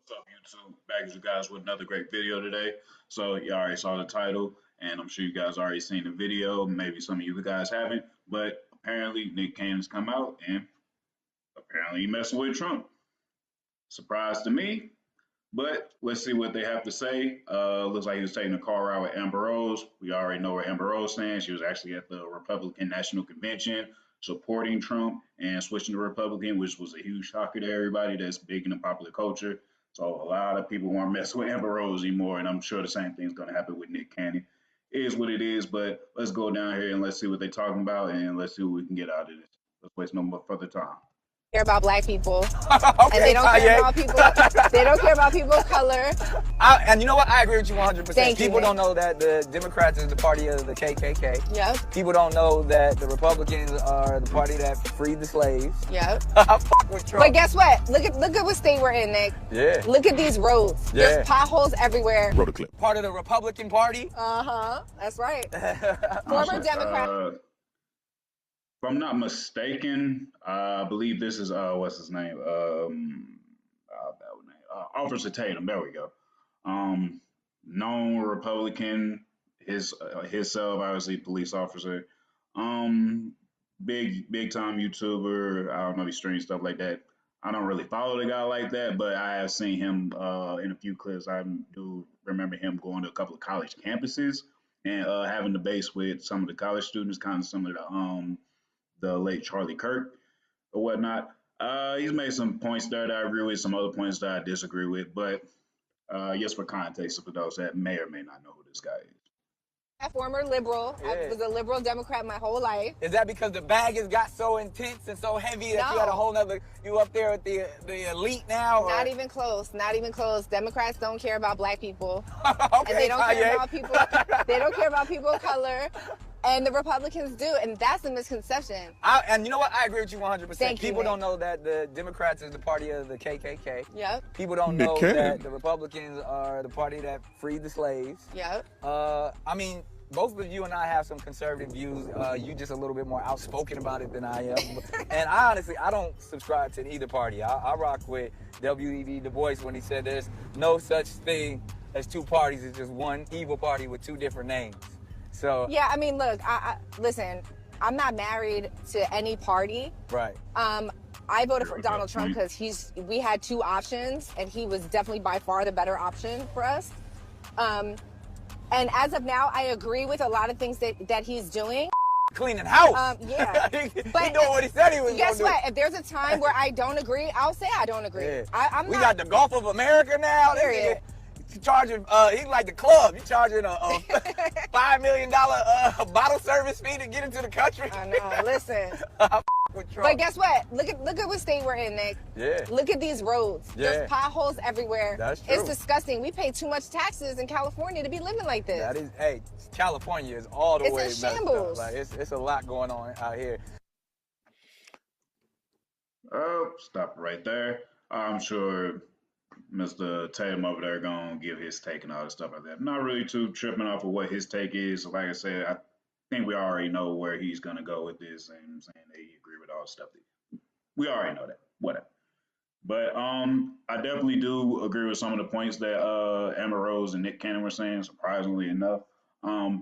What's up, YouTube? Back with you guys with another great video today. So you already saw the title, and I'm sure you guys already seen the video. Maybe some of you guys haven't, but apparently Nick Cannon's come out, and apparently he messing with Trump. Surprise to me, but let's see what they have to say. Looks like he was taking a car ride with Amber Rose. We already know where Amber Rose stands. She was actually at the Republican National Convention supporting Trump and switching to Republican, which was a huge shocker to everybody that's big in the popular culture. So a lot of people weren't messing with Amber Rose anymore, and I'm sure the same thing's going to happen with Nick Cannon. It is what it is, but let's go down here and let's see what they're talking about, and let's see what we can get out of this. Let's waste no more further time. Care about black people, Okay, and they don't care Kanye. about people. They don't care about people of color. And you know what? I agree with you 100%. Thank you, People man. don't know that the Democrats is the party of the KKK. Yep, People don't know that the Republicans are the party that freed the slaves. yep. I fuck with Trump. But guess what? Look at what state we're in, Nick. Yeah. Look at these roads. Yeah. There's potholes everywhere. Roll the clip. Part of the Republican Party. That's right. Former Democrat. If I'm not mistaken, I believe this is what's his name? Officer Tatum. There we go. Known Republican. Himself, obviously, police officer. Big time YouTuber. I don't know if he streams stuff like that. I don't really follow the guy like that, but I have seen him in a few clips. I do remember him going to a couple of college campuses and having debates with some of the college students, kind of some of the late Charlie Kirk or whatnot. He's made some points there that I agree with, some other points that I disagree with, but just for context, for those that may or may not know who this guy is. Former liberal. I Yeah. was a liberal Democrat my whole life. Is that because the bag has got so intense and so heavy that you No. got a whole nother, you up there with the elite now? Or? Not even close. Not even close. Democrats don't care about black people, Okay, and they don't care Kanye. about people. They don't care about people of color, and the Republicans do, and that's a misconception. And you know what? I agree with you 100%. Thank you, People Nick. don't know that the Democrats is the party of the KKK. Yep. People don't Nick know Cannon. that the Republicans are the party that freed the slaves. Yep. I mean, both of you and I have some conservative views. You just a little bit more outspoken about it than I am. And I honestly, I don't subscribe to either party. I rock with W.E.B. Du Bois when he said there's no such thing as two parties. It's just one evil party with two different names. So, Yeah, I mean, look, listen, I'm not married to any party. right. I voted for Sure, Donald that's Trump fine. because we had two options, and he was definitely by far the better option for us. And as of now, I agree with a lot of things that he's doing. Cleaning house. Yeah. he But doing what he said he was Guess going to what? If there's a time where I don't agree, I'll say I don't agree. Yeah. I'm We not. got the Gulf of America now. This Period. nigga, he charging, he's like the club. You charging a $5 million bottle service fee to get into the country. I know. Listen. With Trump. But guess what? Look at what state we're in, Nick. Yeah. Look at these roads. Yeah. There's potholes everywhere. That's true. It's disgusting. We pay too much taxes in California to be living like this. That is, hey, California is all the It's way in messed up. shambles. Like it's a lot going on out here. Oh, stop right there. I'm sure Mr. Tatum over there gonna give his take and all this stuff like that. Not really too tripping off of what his take is. Like I said, I think we already know where he's gonna go with this, and I'm saying they agree with all the stuff. We already know that. Whatever. But I definitely do agree with some of the points that Amber Rose and Nick Cannon were saying. Surprisingly enough.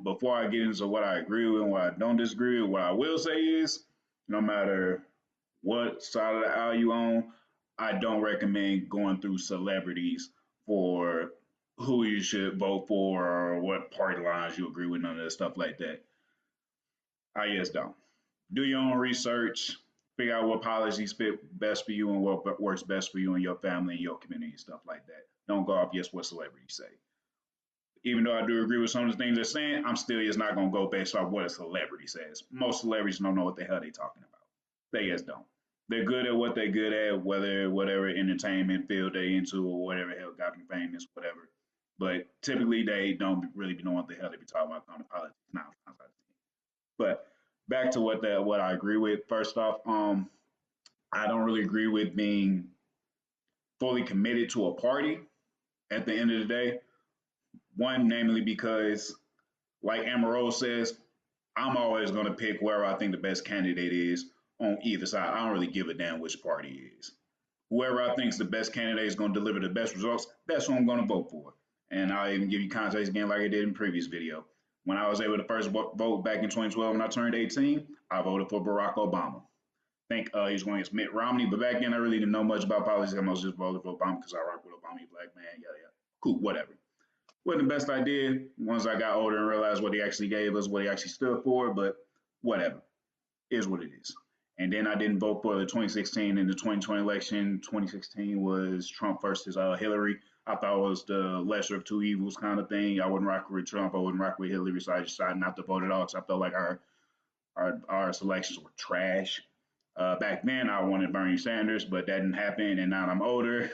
Before I get into what I agree with and what I don't disagree with, what I will say is, no matter what side of the aisle you on, I don't recommend going through celebrities for who you should vote for or what party lines you agree with, none of that stuff like that. I just don't. Do your own research, figure out what policies fit best for you and what works best for you and your family and your community and stuff like that. Don't go off just what celebrities say. Even though I do agree with some of the things they're saying, I'm still just not gonna go based off what a celebrity says. Most celebrities don't know what the hell they're talking about. They just don't. They're good at what they're good at, whatever entertainment field they into or whatever hell got them famous, whatever. But typically they don't really be knowing what the hell they be talking about on the politics now. But back to what I agree with. First off, I don't really agree with being fully committed to a party at the end of the day. One, namely because, like Amber Rose says, I'm always going to pick where I think the best candidate is on either side. I don't really give a damn which party it is. whoever I think is the best candidate is going to deliver the best results, that's who I'm going to vote for. And I'll even give you context again, like I did in the previous video. When I was able to first vote back in 2012 when I turned 18, I voted for Barack Obama. I think he was going against Mitt Romney, but back then I really didn't know much about politics. I was just voting for Obama because I rock with Obama, black man, yada yada. Cool, whatever. Wasn't the best idea once I got older and realized what he actually gave us, what he actually stood for, but whatever. Is what it is. And then I didn't vote for the 2016 and the 2020 election. 2016 was Trump versus Hillary. I thought it was the lesser of two evils kind of thing. I wouldn't rock with Trump. I wouldn't rock with Hillary. So I decided not to vote at all because I felt like our selections were trash. Back then, I wanted Bernie Sanders, but that didn't happen. And now I'm older.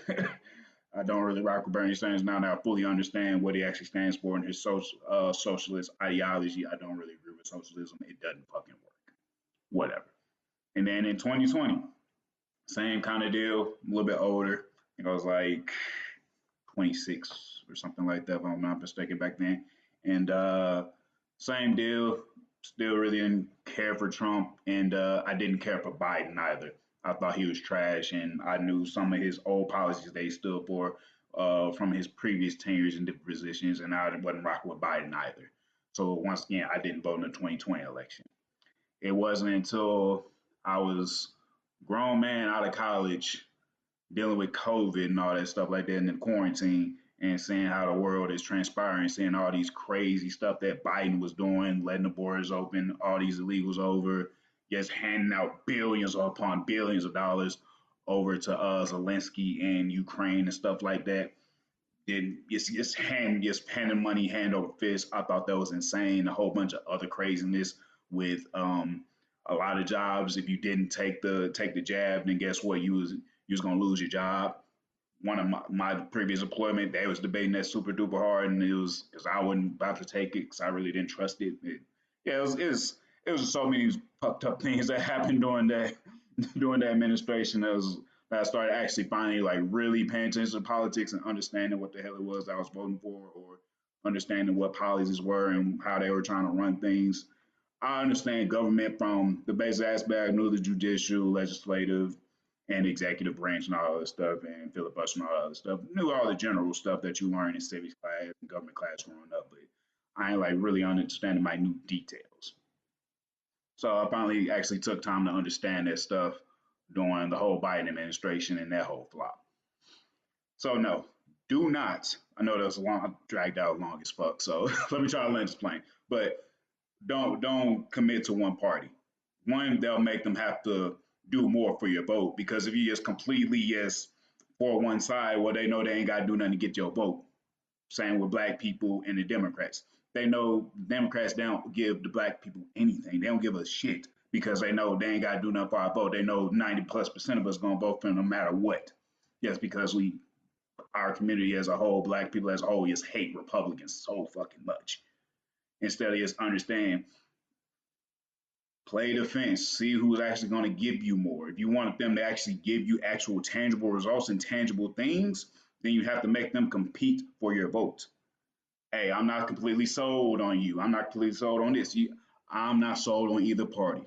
I don't really rock with Bernie Sanders now that I fully understand what he actually stands for and his socialist ideology. I don't really agree with socialism. It doesn't fucking work. Whatever. And then in 2020, same kind of deal, a little bit older. I think I was like 26 or something like that, if I'm not mistaken, back then. And same deal, still really didn't care for Trump, and I didn't care for Biden either. I thought he was trash, and I knew some of his old policies they stood for from his previous tenures in different positions, and I wasn't rocking with Biden either. So once again, I didn't vote in the 2020 election. It wasn't until I was grown man out of college dealing with COVID and all that stuff like that in the quarantine and seeing how the world is transpiring, seeing all these crazy stuff that Biden was doing, letting the borders open, all these illegals over, just handing out billions upon billions of dollars over to Zelensky and Ukraine and stuff like that. Then just handing money hand over fist. I thought that was insane. A whole bunch of other craziness with a lot of jobs. If you didn't take the jab, then guess what? You was gonna lose your job. One of my previous employment, they was debating that super duper hard, and it was because I wasn't about to take it because I really didn't trust it. Yeah, it was so many fucked up things that happened during that administration. That I started actually finally like really paying attention to politics and understanding what the hell it was I was voting for, or understanding what policies were and how they were trying to run things. I understand government from the basic aspect. I knew the judicial, legislative, and executive branch and all that stuff, and filibuster and all that other stuff. Knew all the general stuff that you learn in civics class and government class growing up, but I ain't like really understanding minute details. So I finally actually took time to understand that stuff during the whole Biden administration and that whole flop. So no, do not. I know that was long, dragged out long as fuck. So let me try to land this plane. But don't commit to one party. One, they'll make them have to do more for your vote because if you just completely yes for one side, well, they know they ain't got to do nothing to get your vote. Same with black people and the Democrats. They know Democrats don't give the black people anything. They don't give a shit because they know they ain't got to do nothing for our vote. They know 90+% of us gonna vote for them no matter what. Just because our community as a whole, black people as a whole, just hate Republicans so fucking much. Instead of just understand, play defense, see who's actually going to give you more. If you want them to actually give you actual tangible results and tangible things, then you have to make them compete for your vote. Hey, I'm not completely sold on you. I'm not completely sold on this. I'm not sold on either party.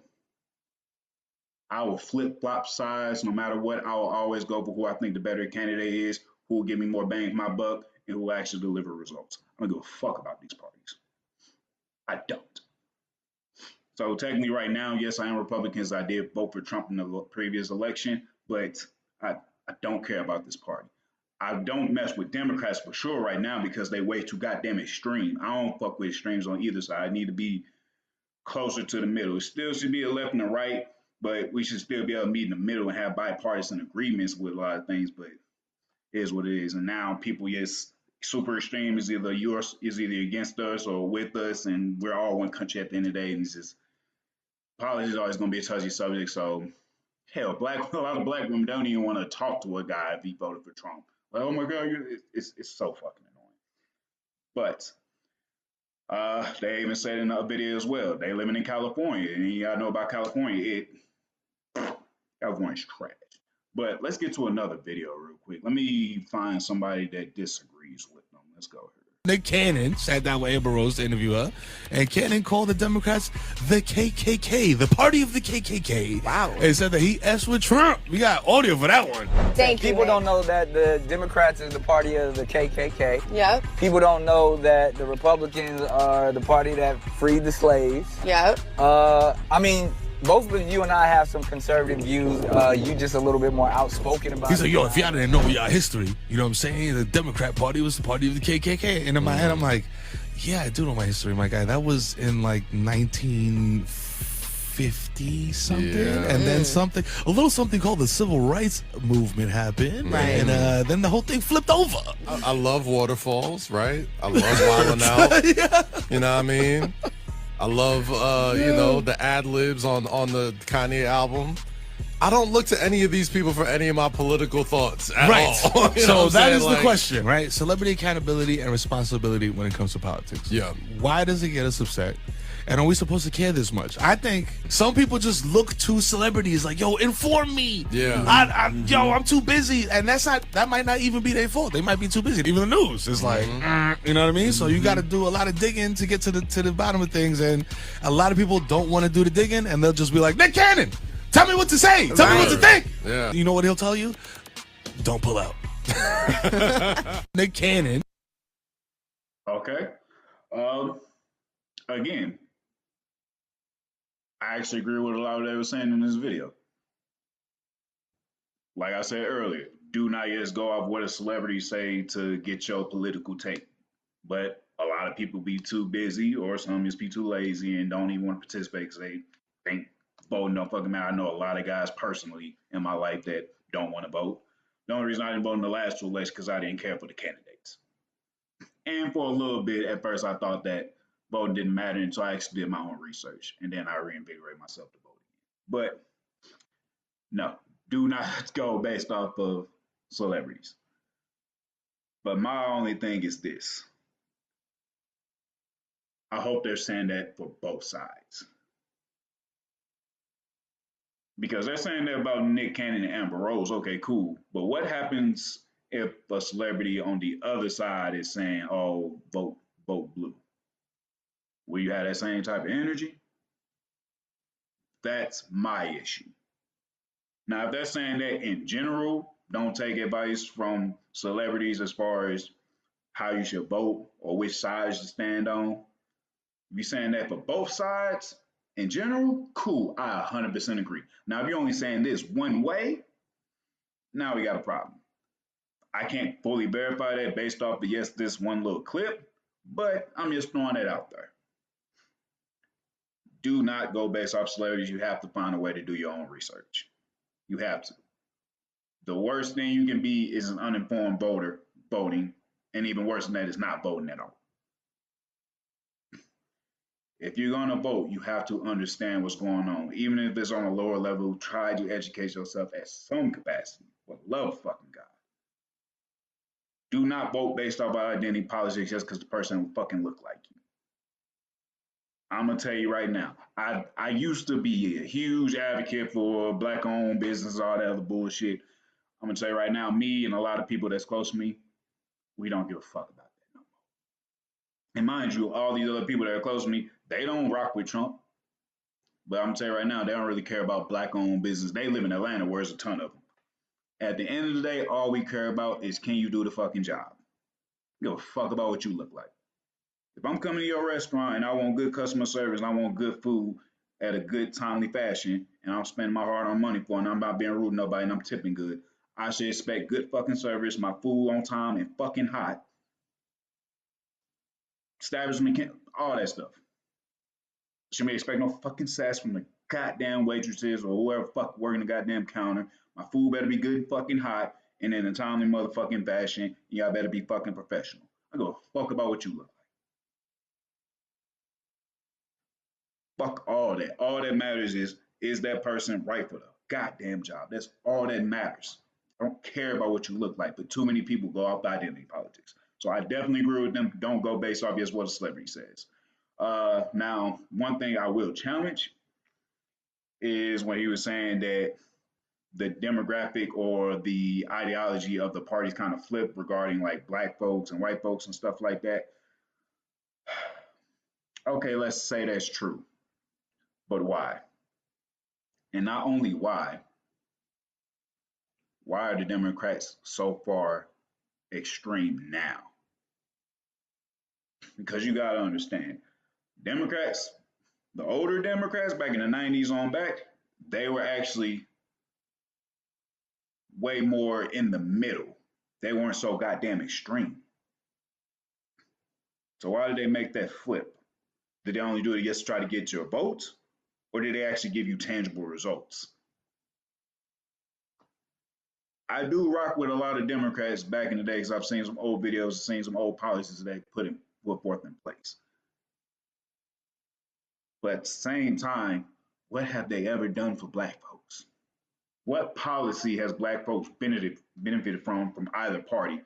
I will flip flop sides no matter what. I will always go for who I think the better candidate is, who will give me more bang for my buck, and who will actually deliver results. I don't give a fuck about these parties. I don't. So technically, right now, yes, I am Republican. I did vote for Trump in the previous election, but I don't care about this party. I don't mess with Democrats for sure right now because they way too goddamn extreme. I don't fuck with extremes on either side. I need to be closer to the middle. It still should be a left and a right, but we should still be able to meet in the middle and have bipartisan agreements with a lot of things. But it is what it is. And now people, yes, super extreme is either against us or with us, and we're all one country at the end of the day. And it's just politics is always going to be a touchy subject. So hell, a lot of black women don't even want to talk to a guy if he voted for Trump. Like, oh my God, it's so fucking annoying. But they even said in a video as well, they living in California, and you gotta know about California. California's trash. But let's get to another video real quick. Let me find somebody that disagrees with them. Let's go here. Nick Cannon sat down with Amber Rose to interview her, and Cannon called the Democrats the KKK, the party of the KKK. Wow. And said that he S with Trump. We got audio for that one. Thank you. People don't know that the Democrats is the party of the KKK. Yep. People don't know that the Republicans are the party that freed the slaves. Yep. I mean, both of you and I have some conservative views. You just a little bit more outspoken about it. He's like, yo, if y'all didn't know y'all history, you know what I'm saying? The Democrat Party was the party of the KKK. And in my head, I'm like, yeah, I do know my history, my guy. That was in like 1950 something. Yeah. And then a little something called the Civil Rights Movement happened. Right. And then the whole thing flipped over. I love waterfalls, right? I love Wildin' Out. Yeah. You know what I mean? I love, you know, the ad-libs on the Kanye album. I don't look to any of these people for any of my political thoughts at all. You know So what I'm that saying? is the Like, question, right? Celebrity accountability and responsibility when it comes to politics. Yeah. Why does it get us upset? And are we supposed to care this much? I think some people just look to celebrities like, yo, inform me. Yeah. I'm too busy. And that might not even be their fault. They might be too busy. Even the news is like, you know what I mean? So you got to do a lot of digging to get to the bottom of things. And a lot of people don't want to do the digging, and they'll just be like, Nick Cannon, tell me what to say. Tell me what to think. Yeah. You know what he'll tell you? Don't pull out. Nick Cannon. Okay. Again, I actually agree with a lot of what they were saying in this video. Like I said earlier, do not just go off what a celebrity say to get your political take. But a lot of people be too busy, or some just be too lazy and don't even want to participate because they think voting don't fucking matter. I know a lot of guys personally in my life that don't want to vote. The only reason I didn't vote in the last two elections because I didn't care for the candidates. And for a little bit, at first I thought that voting didn't matter until I actually did my own research, and then I reinvigorated myself to vote again. But no, do not go based off of celebrities. But my only thing is this. I hope they're saying that for both sides. Because they're saying that about Nick Cannon and Amber Rose. Okay, cool. But what happens if a celebrity on the other side is saying, oh, vote blue? Will you have that same type of energy? That's my issue. Now, if they're saying that in general, don't take advice from celebrities as far as how you should vote or which sides to stand on. If you're saying that for both sides in general, cool, I 100% agree. Now, if you're only saying this one way, now we got a problem. I can't fully verify that based off the this one little clip, but I'm just throwing that out there. Do not go based off celebrities. You have to find a way to do your own research. You have to. The worst thing you can be is an uninformed voter voting, and even worse than that is not voting at all. If you're going to vote, you have to understand what's going on. Even if it's on a lower level, try to educate yourself at some capacity. For the love of fucking God. Do not vote based off our identity politics just because the person fucking look like you. I'm gonna tell you right now, I used to be a huge advocate for black-owned business, all that other bullshit. I'm gonna tell you right now, me and a lot of people that's close to me, we don't give a fuck about that no more. And mind you, all these other people that are close to me, they don't rock with Trump. But I'm gonna tell you right now, they don't really care about black-owned business. They live in Atlanta, where there's a ton of them. At the end of the day, all we care about is can you do the fucking job? Give a fuck about what you look like. If I'm coming to your restaurant and I want good customer service and I want good food at a good, timely fashion, and I'm spending my hard-earned money for it, and I'm not being rude to nobody, and I'm tipping good, I should expect good fucking service, my food on time and fucking hot, establishment, all that stuff. Shouldn't be expecting no fucking sass from the goddamn waitresses or whoever fuck working the goddamn counter. My food better be good and fucking hot, and in a timely motherfucking fashion. Y'all better be fucking professional. I go fuck about what you look like. Fuck all that. All that matters is that person right for the goddamn job? That's all that matters. I don't care about what you look like, but too many people go off identity politics. So I definitely agree with them. Don't go based off just what a celebrity says. Now, one thing I will challenge is when he was saying that the demographic or the ideology of the parties kind of flip regarding like black folks and white folks and stuff like that. Okay, let's say that's true. But why? And not only why are the Democrats so far extreme now? Because you got to understand, Democrats, the older Democrats back in the 90s on back, they were actually way more in the middle. They weren't so goddamn extreme. So why did they make that flip? Did they only do it just to try to get your vote? Or did they actually give you tangible results? I do rock with a lot of Democrats back in the day because I've seen some old videos, seen some old policies that they put forth in place. But at the same time, what have they ever done for black folks? What policy has black folks benefited from either party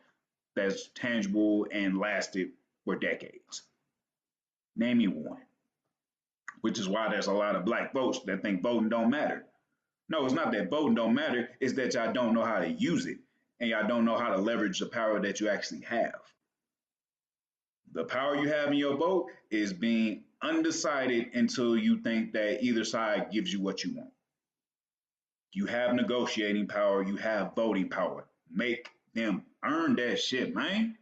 that's tangible and lasted for decades? Name me one. Which is why there's a lot of black folks that think voting don't matter. No, it's not that voting don't matter, it's that y'all don't know how to use it and y'all don't know how to leverage the power that you actually have. The power you have in your vote is being undecided until you think that either side gives you what you want. You have negotiating power, you have voting power. Make them earn that shit, man.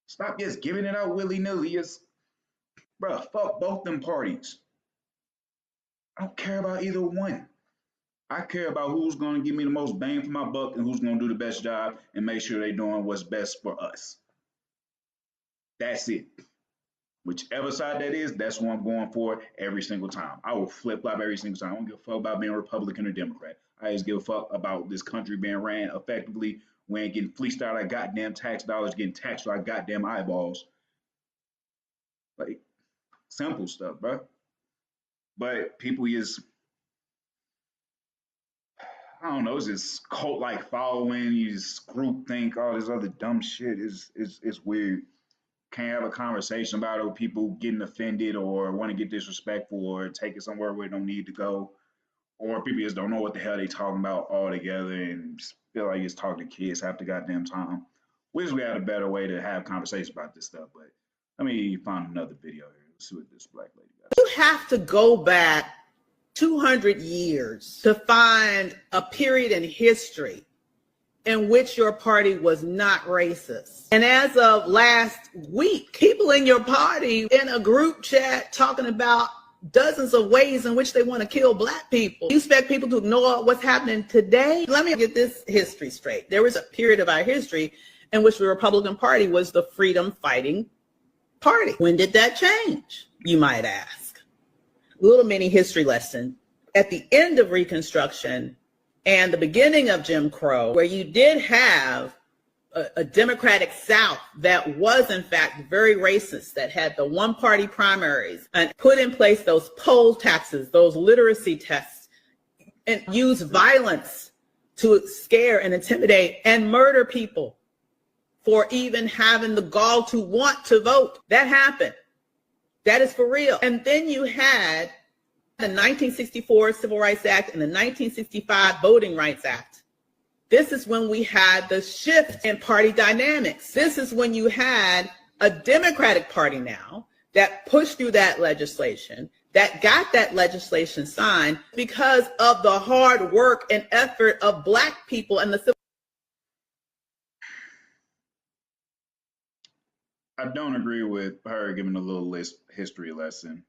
Stop just giving it out willy-nilly. Bruh, fuck both them parties. I don't care about either one. I care about who's going to give me the most bang for my buck and who's going to do the best job and make sure they're doing what's best for us. That's it. Whichever side that is, that's what I'm going for every single time. I will flip-flop every single time. I don't give a fuck about being Republican or Democrat. I just give a fuck about this country being ran effectively. We ain't getting fleeced out our goddamn tax dollars, getting taxed for our goddamn eyeballs. Like, simple stuff, bro. But people just, I don't know, it's just cult-like following, you just group think, all this other dumb shit is weird. Can't have a conversation about it with people getting offended or want to get disrespectful or take it somewhere where it don't need to go. Or people just don't know what the hell they talking about altogether and feel like just talking to kids half the goddamn time. Wish we had a better way to have conversations about this stuff, but let me find another video here. Let's see what this black lady got. You have to go back 200 years to find a period in history in which your party was not racist. And as of last week, people in your party in a group chat talking about dozens of ways in which they want to kill black people. You expect people to ignore what's happening today? Let me get this history straight. There was a period of our history in which the Republican Party was the freedom fighting party. When did that change, you might ask? Little mini history lesson. At the end of Reconstruction and the beginning of Jim Crow, where you did have a Democratic South that was in fact very racist, that had the one-party primaries and put in place those poll taxes, those literacy tests, and use violence to scare and intimidate and murder people for even having the gall to want to vote. That happened. That is for real. And then you had the 1964 Civil Rights Act and the 1965 Voting Rights Act. This is when we had the shift in party dynamics. This is when you had a Democratic Party now that pushed through that legislation, that got that legislation signed because of the hard work and effort of Black people and the civil. I don't agree with her giving a little history lesson.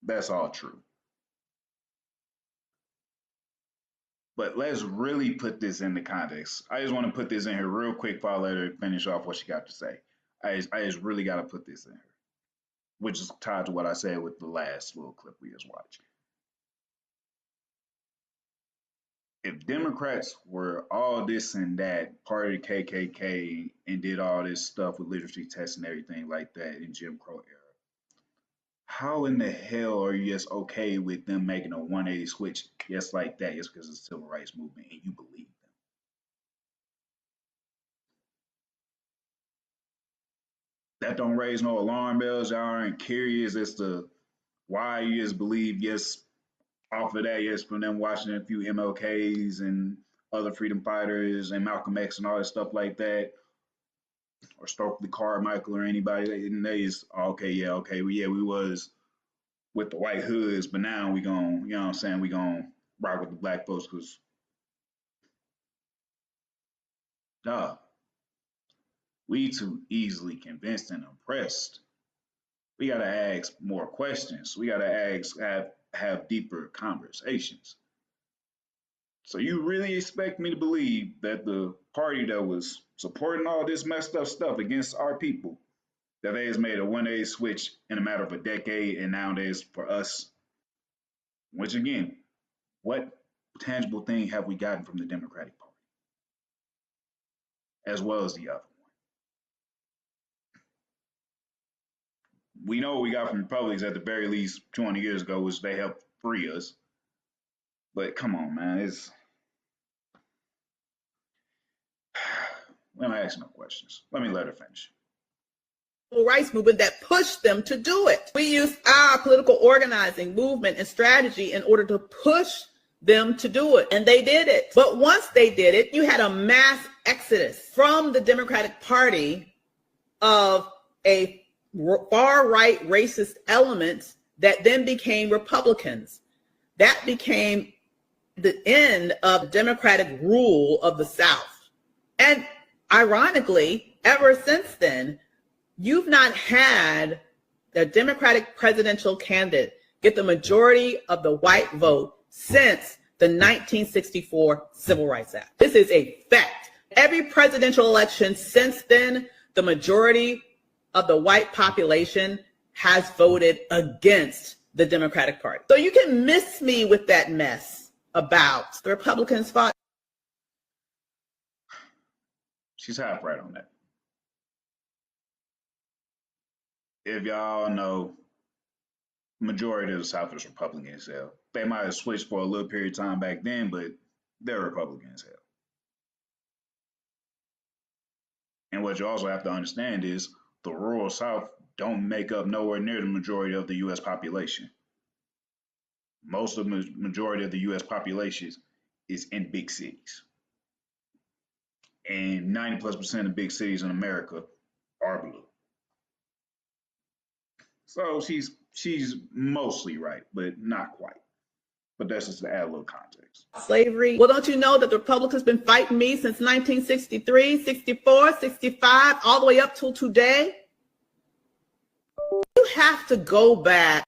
That's all true. But let's really put this into context. I just want to put this in here real quick before I let her finish off what she got to say. I just really got to put this in here, which is tied to what I said with the last little clip we just watched. If Democrats were all this and that, part of the KKK, and did all this stuff with literacy tests and everything like that in Jim Crow era, how in the hell are you just okay with them making a 180 switch just like that just because of the civil rights movement and you believe them? That don't raise no alarm bells. Y'all aren't curious as to why you just believe yes off of that, yes, from them watching a few MLKs and other freedom fighters and Malcolm X and all that stuff like that. or Stokely Carmichael or anybody, and they is okay, yeah, okay, yeah, we was with the white hoods, but now we gon', you know what I'm saying, we gon' rock with the black folks because, duh, we too easily convinced and impressed. We gotta ask more questions. We gotta have deeper conversations. So you really expect me to believe that the party that was supporting all this messed up stuff against our people, that they has made a 180 switch in a matter of a decade, and nowadays for us, which again, what tangible thing have we gotten from the Democratic Party, as well as the other one? We know what we got from Republicans at the very least 20 years ago, which they helped free us. But come on, man, it's we're not asking no questions. Let me let her finish. Rights movement that pushed them to do it. We used our political organizing movement and strategy in order to push them to do it, and they did it. But once they did it, you had a mass exodus from the Democratic Party of a far-right racist elements that then became Republicans. That became the end of Democratic rule of the South. And ironically, ever since then, you've not had a Democratic presidential candidate get the majority of the white vote since the 1964 Civil Rights Act. This is a fact. Every presidential election since then, the majority of the white population has voted against the Democratic Party. So you can miss me with that mess about the Republicans fought. She's half right on that. If y'all know, majority of the South is Republican as hell. They might have switched for a little period of time back then, but they're Republican as hell. And what you also have to understand is the rural South don't make up nowhere near the majority of the U.S. population. Most of the majority of the U.S. population is in big cities. And 90+% of big cities in America are blue. So she's mostly right, but not quite. But that's just to add a little context. Slavery. Well, don't you know that the Republicans been fighting me since 1963, 64, 65, all the way up till today? You have to go back.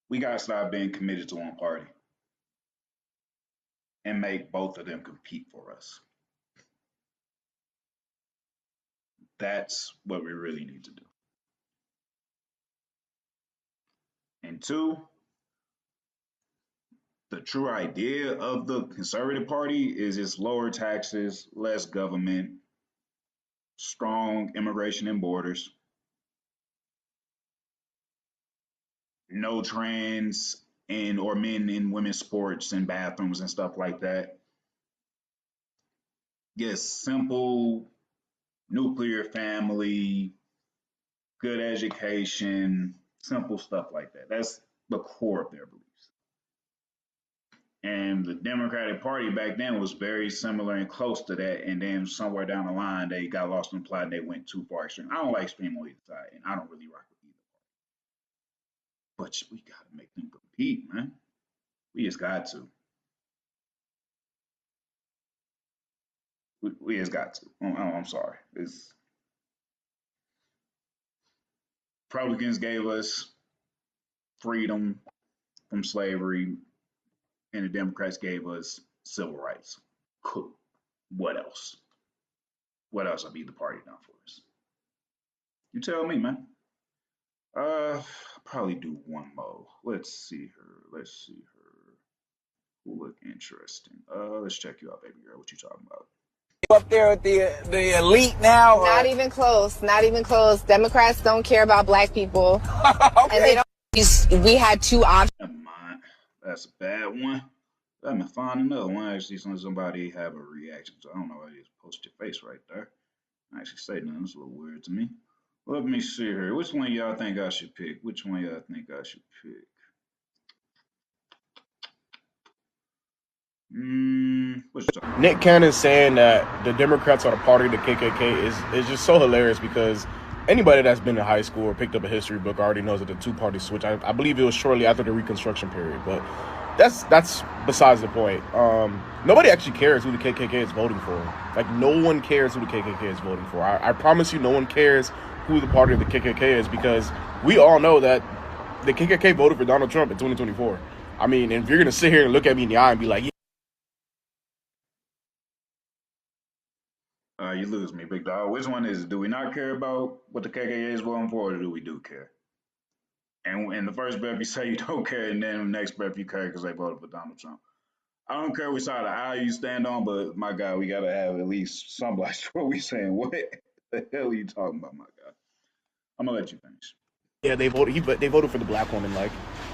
We gotta stop being committed to one party and make both of them compete for us. That's what we really need to do. And two, the true idea of the Conservative Party is it's lower taxes, less government, strong immigration and borders, no trans and or men in women's sports and bathrooms and stuff like that. Yes, simple nuclear family, good education, simple stuff like that. That's the core of their beliefs. And the Democratic Party back then was very similar and close to that. And then somewhere down the line, they got lost in the plot and they went too far extreme. I don't like extreme on either side, and I don't really rock with either party. But we got to make them compete, man. We just got to. We just got to. I'm sorry. Republicans gave us freedom from slavery, and the Democrats gave us civil rights. Cool. What else? What else have either party done for us? You tell me, man. Probably do one more. Let's see her. Who look interesting? Let's check you out, baby girl. What you talking about? Up there with the elite now? Not even close. Not even close. Democrats don't care about black people. Okay. And they don't. We had two options. Never mind. That's a bad one. Let me find another one. Actually, somebody have a reaction. So I don't know why you just post your face right there. I actually say nothing. It's a little weird to me. Let me see here. Which one y'all think I should pick? Which one y'all think I should pick? What you talking about? Nick Cannon saying that the Democrats are the party of the KKK is just so hilarious because anybody that's been in high school or picked up a history book already knows that the two-party switch. I believe it was shortly after the Reconstruction period, but that's besides the point. Nobody actually cares who the KKK is voting for. Like, no one cares who the KKK is voting for. I promise you, no one cares who the party of the KKK is because we all know that the KKK voted for Donald Trump in 2024. I mean, if you're gonna sit here and look at me in the eye and be like, You lose me, big dog. Which one is it? Do we not care about what the KKK is voting for, or do we do care? And in the first breath, you say you don't care, and then the next breath, you care because they voted for Donald Trump. I don't care which side of the aisle you stand on, but my God, we got to have at least some like what we saying. What the hell are you talking about, my God? I'm going to let you finish. yeah, they voted for the black woman. Like,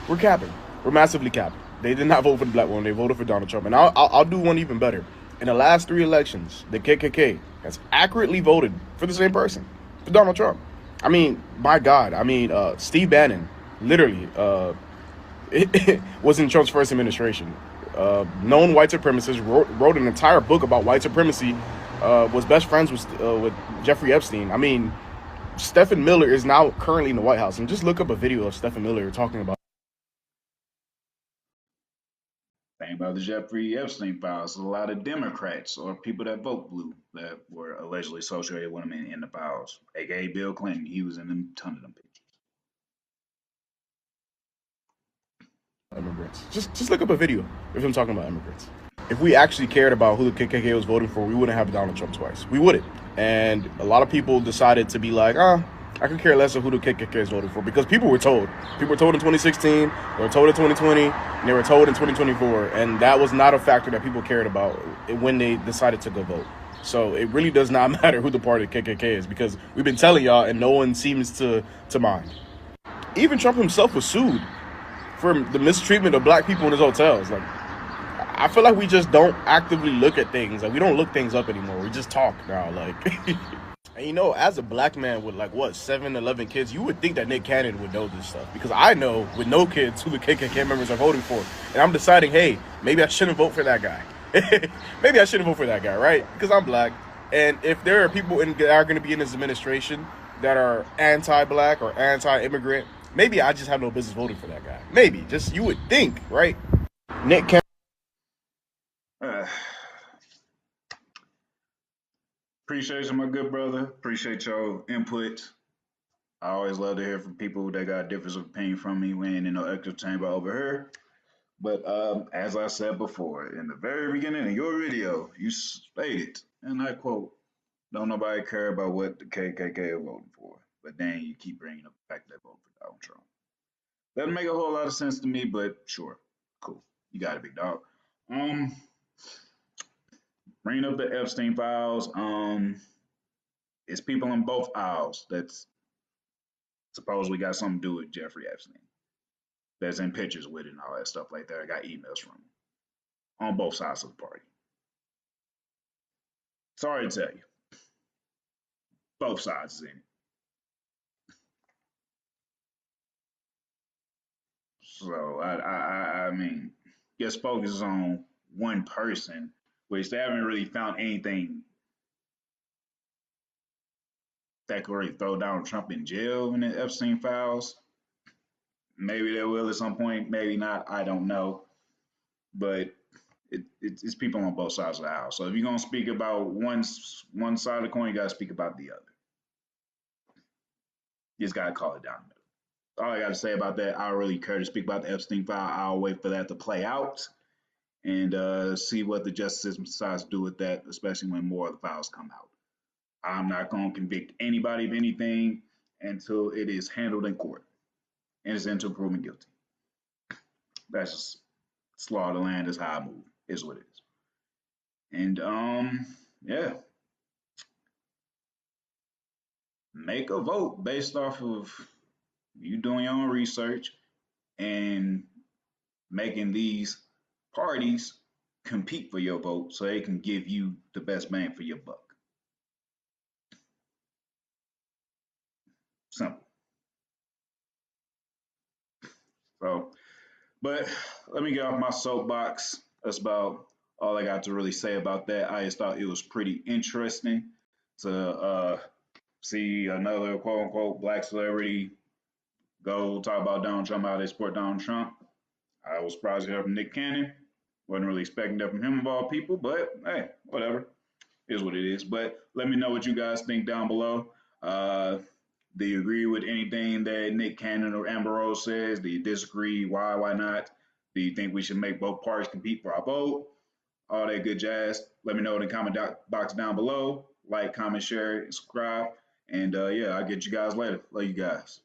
we're capping. We're massively capping. They did not vote for the black woman. They voted for Donald Trump. And I'll do one even better. In the last 3 elections, the KKK has accurately voted for the same person, for Donald Trump. I mean, my God. I mean, Steve Bannon, literally, was in Trump's first administration. Known white supremacist, wrote an entire book about white supremacy, was best friends with Jeffrey Epstein. I mean, Stephen Miller is now currently in the White House. And just look up a video of Stephen Miller talking about Think about the Jeffrey Epstein files. A lot of Democrats or people that vote blue that were allegedly associated with him in the files, aka Bill Clinton. He was in a ton of them pictures. immigrants. Just look up a video of him talking about immigrants. If we actually cared about who the KKK was voting for, we wouldn't have Donald Trump twice. We wouldn't. And a lot of people decided to be like, I could care less of who the KKK is voting for because people were told. People were told in 2016, they were told in 2020, and they were told in 2024. And that was not a factor that people cared about when they decided to go vote. So it really does not matter who the party of KKK is because we've been telling y'all and no one seems to mind. Even Trump himself was sued for the mistreatment of black people in his hotels. Like, I feel like we just don't actively look at things. Like, we don't look things up anymore. We just talk now. Like, and you know, as a black man with 7, 11 kids, you would think that Nick Cannon would know this stuff because I know with no kids who the KKK members are voting for, and I'm deciding, hey, maybe I shouldn't vote for that guy. Maybe I shouldn't vote for that guy, right? Because I'm black, and if there are people that are going to be in this administration that are anti-black or anti-immigrant, maybe I just have no business voting for that guy. Maybe, just you would think, right? Nick Cannon. Appreciate you, my good brother. Appreciate your input. I always love to hear from people that got different opinion from me. We ain't in no echo chamber over here. But as I said before, in the very beginning of your video, you stated, and I quote, "Don't nobody care about what the KKK are voting for." But then you keep bringing up the fact they vote for Donald Trump. Doesn't make a whole lot of sense to me, but sure, cool. You got it, big dog. Bringing up the Epstein files. It's people on both aisles that's supposedly got something to do with Jeffrey Epstein. That's in pictures with it and all that stuff like that. I got emails from him on both sides of the party. Sorry to tell you, both sides is in it. So I mean, just focus on one person, which they haven't really found anything that could really throw Donald Trump in jail in the Epstein files. Maybe they will at some point, maybe not. I don't know, but it's people on both sides of the aisle. So if you're gonna speak about one side of the coin, you gotta speak about the other. You just gotta call it down the middle. All I gotta say about that, I don't really care to speak about the Epstein file. I'll wait for that to play out and see what the justice system decides to do with that, especially when more of the files come out. I'm not gonna convict anybody of anything until it is handled in court and it's until proven guilty. That's just law of the land. Is how I move. Is what it is. And yeah, make a vote based off of you doing your own research and making these parties compete for your vote so they can give you the best bang for your buck. Simple. So, but let me get off my soapbox. That's about all I got to really say about that. I just thought it was pretty interesting to see another quote unquote black celebrity go talk about Donald Trump, how they support Donald Trump. I was surprised to hear from Nick Cannon. Wasn't really expecting that from him of all people, but hey, whatever. Is what it is. But let me know what you guys think down below. Do you agree with anything that Nick Cannon or Amber Rose says? Do you disagree? Why not? Do you think we should make both parties compete for our vote? All that good jazz. Let me know in the comment box down below. Like, comment, share, and subscribe. And yeah, I'll get you guys later. Love you guys.